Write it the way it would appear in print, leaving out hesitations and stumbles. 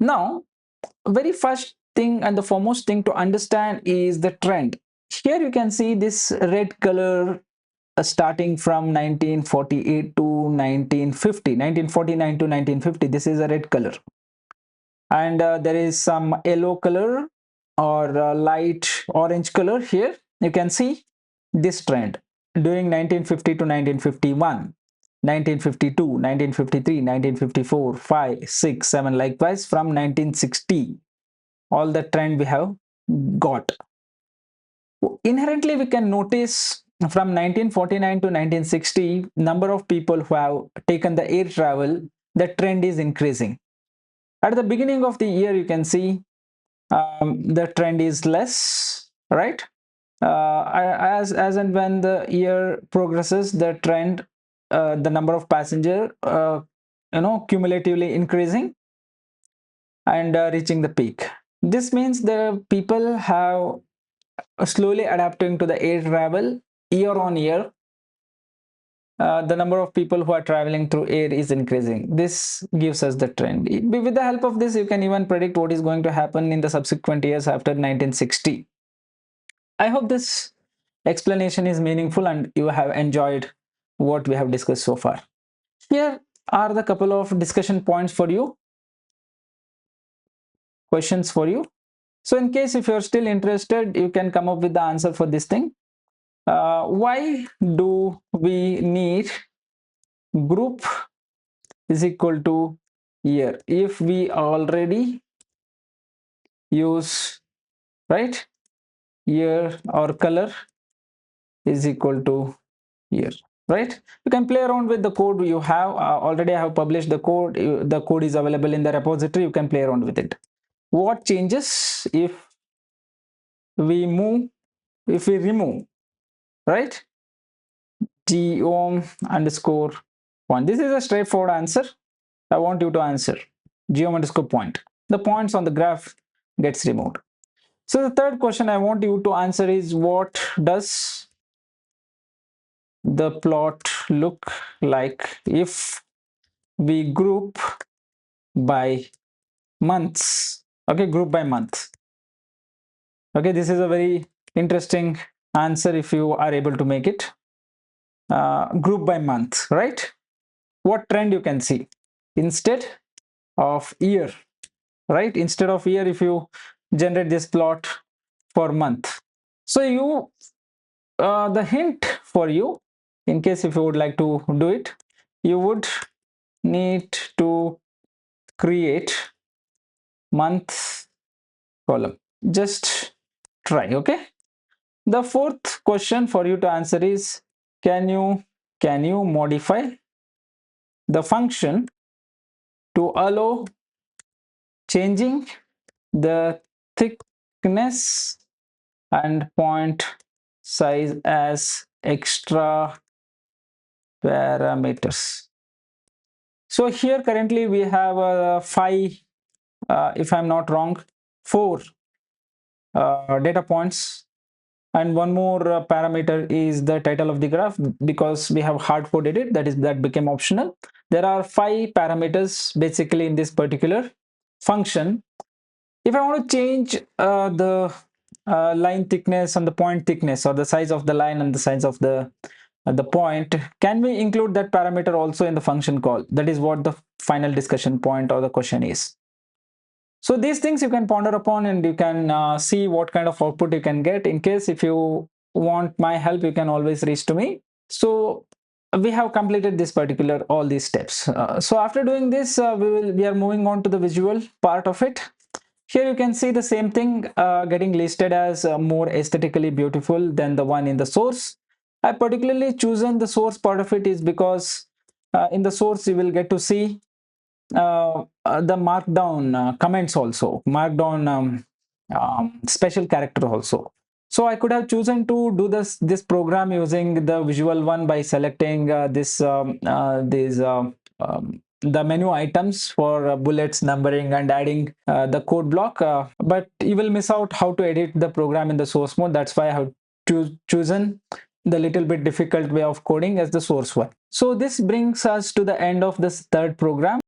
Now, very first thing and the foremost thing to understand is the trend. Here you can see this red color starting from 1948 to 1950, 1949 to 1950. This is a red color. And there is some yellow color or light orange color here. You can see this trend during 1950 to 1951, 1952, 1953, 1954, 5, 6, 7, likewise from 1960. All the trend we have got. Inherently, we can notice from 1949 to 1960, number of people who have taken the air travel, the trend is increasing. At the beginning of the year, you can see the trend is less, right? As and when the year progresses, the trend, the number of passenger, cumulatively increasing and reaching the peak. This means the people have slowly adapting to the air travel year on year. The number of people who are traveling through air is increasing. This gives us the trend. With the help of this, you can even predict what is going to happen in the subsequent years after 1960. I hope this explanation is meaningful and you have enjoyed what we have discussed so far. Here are the couple of discussion points for you, questions for you. So in case if you're still interested, you can come up with the answer for this thing. Why do we need group is equal to year if we already use, right, year or color is equal to year, right? You can play around with the code you have. Already I have published the code. The code is available in the repository. You can play around with it. What changes if we remove, right, geom underscore point? This is a straightforward answer. I want you to answer geom underscore point. The points on the graph gets removed. So the third question I want you to answer is, what does the plot look like if we group by months? Okay, group by month. Okay, this is a very interesting answer if you are able to make it. Group by month, right? What trend you can see instead of year, right? Instead of year, if you generate this plot for month. So you, the hint for you, in case if you would like to do it, you would need to create month column. Just try, okay? The fourth question for you to answer is, can you modify the function to allow changing the thickness and point size as extra parameters? So here currently we have five, if I'm not wrong, four data points, and one more parameter is the title of the graph, because we have hard coded it, that became optional. There are five parameters basically in this particular function. If I want to change the line thickness and the point thickness, or the size of the line and the size of the point, can we include that parameter also in the function call? That is what the final discussion point or the question is. So these things you can ponder upon, and you can see what kind of output you can get. In case if you want my help, you can always reach to me. So we have completed this particular all these steps. So after doing this, we are moving on to the visual part of it. Here you can see the same thing getting listed as more aesthetically beautiful than the one in the source. I particularly chosen the source part of it is because in the source you will get to see the markdown comments also, markdown special character also. So I could have chosen to do this program using the visual one by selecting the menu items for bullets, numbering, and adding the code block. But you will miss out how to edit the program in the source mode. That's why I have chosen the little bit difficult way of coding as the source one. So this brings us to the end of this third program.